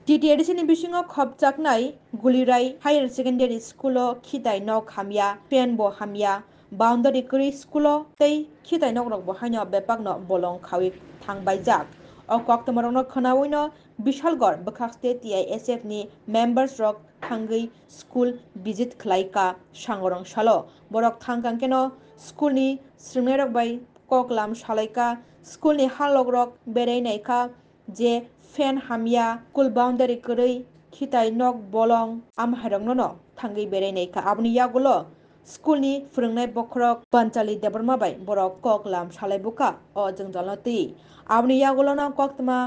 TTADC ni bisingo khopjaknai Gulirai Higher Secondary School o khitai nok hamya pen bo hamya boundary kri school o tei khitai nok rok bo haino bepak no bolong khawi thangbaijak o koktomarok no khanawi no Bishalgor Bukhak State TISF ni members rok thangui school visit khlaika sangorong salo borok thangkang keno school ni sringnai rok bai koklam salaika school ni halok rok berei naika je fan hamya kul boundary koroi khitai nok bolong amhairok no thangui berei naika aboni yagulo school ni phwrwngnai bokhorok Panchali Debarma bai borok koklam salai buka o jungjalno tui aboni yagulo no koktoma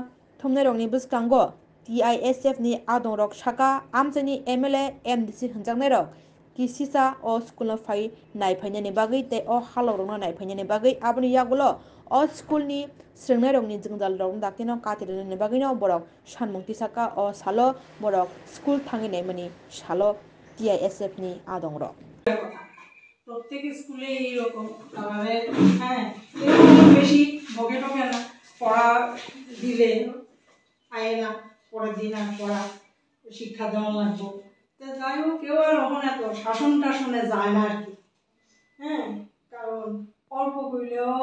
thumnai rok ni bwskango TISF ni adong rok saka amchani MLA MDC hwnjaknai rok kisisa o school no phai naiphainani bagui tei o halok rok no naiphainani bagui aboni yagulo o school ni sringnai rok ni jungjal rok dakino katirani bagui no borok sanmung tisaka o salo borok school thangi naimani salo TISF ni adong rok প্রত্যেক স্কুলে এই রকম আমাদের এরকম বেশি বকে টকে না পড়া দিলে আয় না পরের দিন আর পড়া শিক্ষা দেওয়া লাগবো তো যাই হোক কেউ আর ওখানে এত শাসন টাসনে যায় না আর কি কারণ অল্প করলেও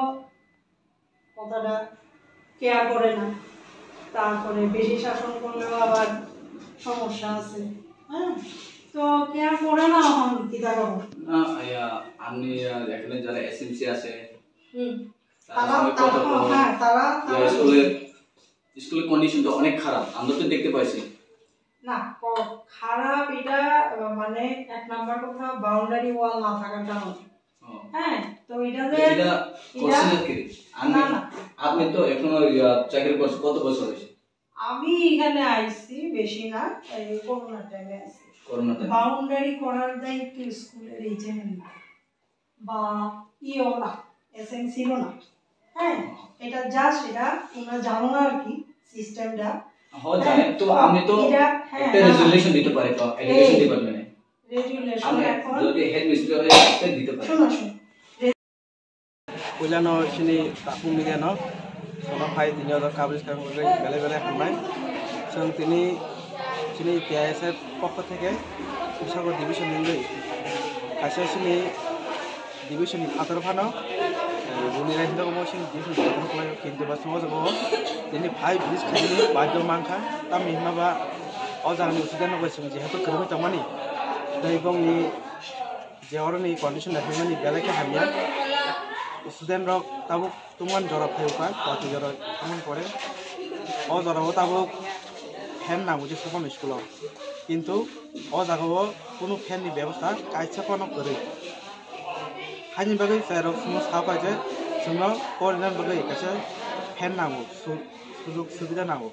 কথাটা কেয়ার করে না তারপরে বেশি শাসন করলেও আবার সমস্যা আছে তো কেয়ার করে না এখন কি দেখাবো না আপনি এখানে যারা এসএমসি আছে স্কুলের কন্ডিশন তো অনেক খারাপ আমরা তো দেখতে পাইছি না খারাপ এটা মানে এক নাম্বার কথা বাউন্ডারি ওয়াল না থাকার কারণে তো এটা করছেন কি আপনি তো এখনো চাকরি করছেন কত বছর হয়েছে আমি এখানে আইছি বেশি না এই করোনা টাইমে আইছি বাউন্ডারি করার দায়িত্ব স্কুলের এইচএম বা ইও না এসএমসি ও না এটা যা সেটা তোমরা জানো না আর কি সিস্টেমটা জানেন তো আমি তো একটা রেজুলেশন দিতে পারি তো এডুকেশন ডিপার্টমেন্টে রেজুলেশন এখন যদি হেড মিস্ত্রি হয়ে একটা দিতে পারি শুনো Puilano sini takung ni no, sono pai tini ada kabel sekarang bele hamai, song tini sini TISF pokok teke, bisa ko division ni, kasih sini division atar fano, Gulirai hindo ko sini division atar fano kintu bas semua semua, tini pai bis kini baju mangka, tapi hima ba, orang ni sudah nak bersama je, itu kerana macam ni, dari bang ni, je orang ni condition dah hima ni bele ke hamia. Student rok tabuk tuman jorok payuka, pati jorok tuman kore, oh jorok tabuk fan na mujhe sepon school, kintu oh jago kono fan ni ব্যবস্থা kaisa kono kore, hani bagai saya rok semua sahapa je, semua koordinat bagai kaisa fan na mu, sujud subida na mu,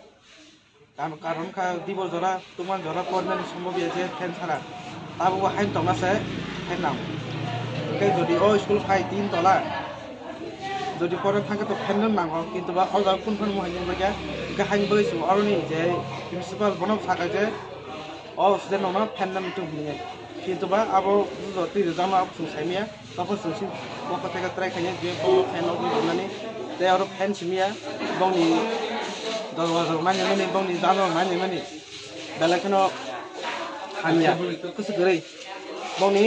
karon ka dibo jora tuman jora koordinat semua biasa fan sara, tabuk hani tongna saya fan na mu, oke jadi oh school fai 3 tala. যদি পরে থাকে তো fan নাঙ্গো কিন্তু বা অলদা কোন কোন মহাজন বাগা গাহানি বইছো আরনি যে principal বনম থাকা যে ও স্টুডেন্ট না ফ্যান নাম তো নিয়ে কিন্তু বা আবো যদি রেজাল্ট আপ সুসাইমিয়া তখন সুসি পক্ষ থেকে ট্রাই খাইয়ে যে ফ্যান অফ বনানি তে আর ফ্যান সিমিয়া বংনি দরওয়াজা মানে বংনি জানো মানে বেলাখানো হামিয়া কিছু করে বংনি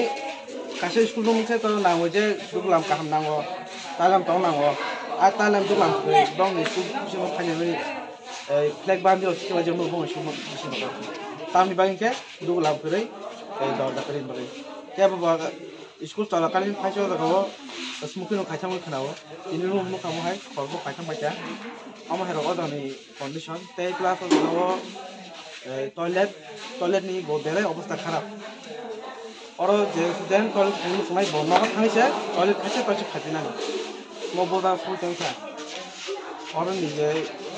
কাছে স্কুল রুমছে তো নাঙ্গো যে দুগলাম কাহাম নাঙ্গো talam tong nang wo a talam du lang ke bong ni su su mo phane ni flag ban dio su jong mo su mo su mo tam ni bang ke du lang ke rei do da kare ni ke ba school tala kalin phaiso da go smoke no khacha mo khana wo in room mo kam hai khor bo khacha ma cha ama hero oda ni condition te class wo toilet ni go bere obostha kharap और जे student college खाने समय बोलना का खाने से college खाते तो खाते ना वो बोला फुल टाइम था और निजे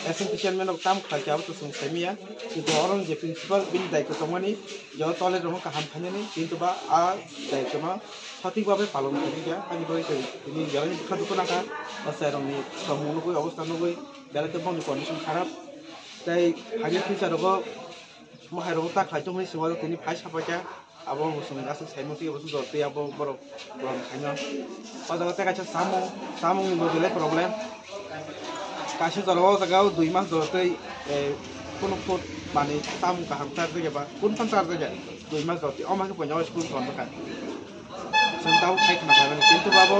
एसेंशियल में लोग काम खाते अब तो सुन सेमिया किंतु और जे प्रिंसिपल बिन दायित्व तो मनी जो कॉलेज रोम का हम खाने नहीं किंतु बा आ दायित्व में सटीक भावे पालन करी क्या आज कोई ini jalan bukan itu nak pasal orang ni semua कोई अवस्था न कोई jalan tu pun condition खराब tapi hanya kita rogo mahal rogo tak खाते money semua tu ni pas apa क्या abo musim gasing saya mesti betul dorti abo borok borok kanya pada kata kaca samung ini boleh problem kasih terlalu tagau 2 mas dorti kuno bani tam kaham tar de ba pun pan tar de 2 mas roti o ma ke ponyo school kon ba sing tau khai khna ba ni kintu babo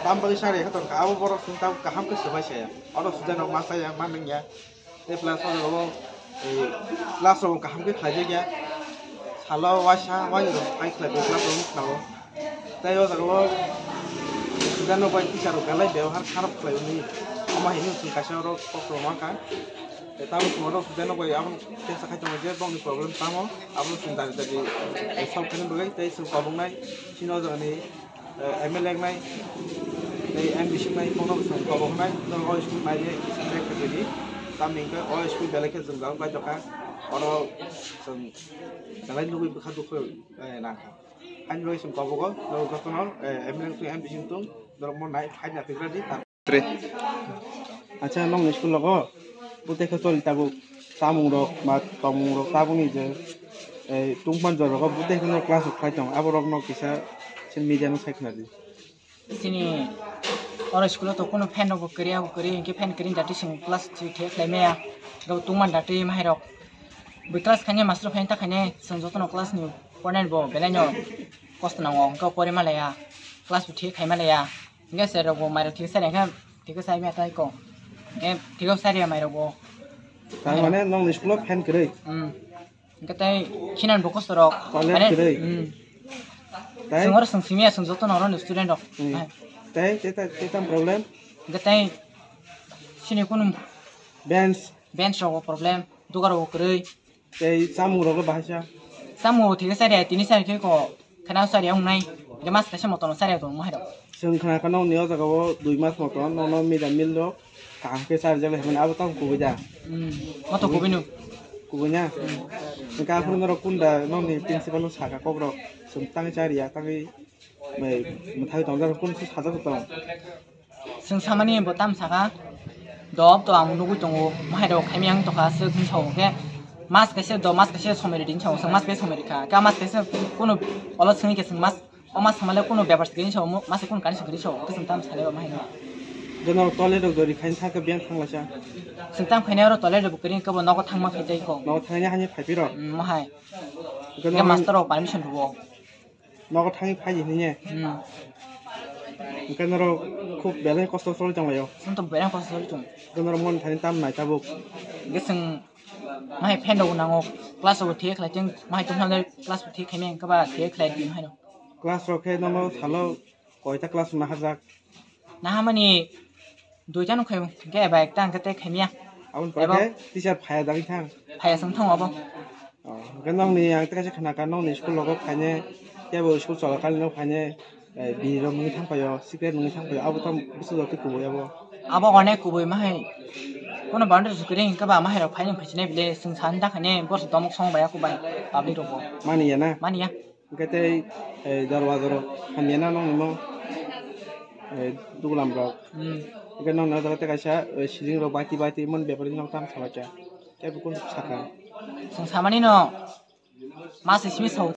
tam ba sare ka ton ka abo boro sing tau kaham ke sebai saya oro sudah no masa yang maneng ya te plus oro class ro kaham ke khai de ya salo wasa wa ni khai khai de class ro na bo tai o dago sudah no bai teacher ro galai ব্যবহার খারাপ khai ni ama ini sing kasih ro ko ma ka tahu semua sudah no bai abang tesa khai tong je bong problem tamo abang sing dari solve kan bagai tai sing kabung nai sino jo ni MLA nai nei ambition nai kono sing kabung nai no oi school nai je select ke ni taming ke oi school bele ke jeng jang bai joka oro sing dalai lubi khadu ko na anh lôi sum kabung ko no gotonol MLA sing ambition tung dormo nai khai na fikra di tre acha nong school logo bute ke tol tabu samung rok ma tomung rok tabung ni je tungpan jor rok bute ke no class khai tong aborok no kisa sin media no sai khna di sini oro school to kono fan no kariya kari ke fan krin dati sing class ti the khlai me ya ro tungman dati mai rok bu class khane master fan ta khane sanjoto no class ni ponen bo belanyo cost na ngong ko pore malaya class bu thi khai malaya nge se ro bo mai ro thi sa ne kha thi ko sai me ta ko em thi ko sai ya mai ro bo tang mane nong ni school fan kre katai khinan bokos rok college kre tai singor sang simia sang joto no ron student rok tai tam problem katai sini kunum bench rok problem dugar rok kre tai samu rok bahasa samu thi ko sai ya tini sai ke ko khana sai ya ngai jamas ka samo tono sai ya to mo hero sing khana ka nong niyo jaga 2 mas moton no mi da mil lo ka ke sar jale men abo tam ku ja moto ko binu kubunya ka phun no kunda nong ni principal no saka ko bro sum tang chari ya tang me muthai tong jar kun su saja tong sing samani botam saka dob to ang nugu tongo mahero khaimyang to ka se kun chau ke mas ka se do mas ka se someri din chau sang mas ke someri ka mas ka se kono olo singi ke sing mas o mas samale kono byabar se din chau mas kun kan se gri chau ke sing tam sale ba mahero जनर toilet गरी खाइन थाके Ben थांलासा सिंताम खाइनारो toilet बुकरिन कबो नगो थांमा खाइदै को नगो थांनि हानि फाइपिरो महाय के master of permission रुबो नगो थांनि फाइजि निने जनर खूब बेले कष्ट सल जंलायो संतो बेरा कष्ट सल जं जनर मन थानि ताम नाय ताबो गेसं माय फेन दो नांगो क्लास अफ थे खलाइथिं माय तुमहाले क्लास थे खाइमे कबा थे खलाइ दिन हाय क्लास रखे नमो थालो कयता क्लास ना हाजाक ना हामानि दुइजानो खायो गे बाइक तां कते खाइमिया आउन पाके टीचर फाया दागि थां फाया सं थां अबो गनंग नि आं तकासे खाना का नंग नि स्कुल लोगो खाने केबो स्कुल चला खालि नो खाने बिरो मुनि थांपायो सिक्रेट मुनि थांपायो आबो थाम बुसु दके कुबोयाबो आबो अने कुबोय माहाय कोनो बाउंड्री सुकरे हिंका बा माहाय फाइनो फैसिने बिले सं सान दाखाने बस दमक सं बाया कुबाय बाबि रोबो मानिया ना मानिया गते दरवाजरो खानिया ना नंग नो दुगलाम रो गनंग ना दते कासा सिलिं रो बाति मन बेपरि नंग ताम साबाचा केबो कोन साखा सं सामानि न मास सिमि सौ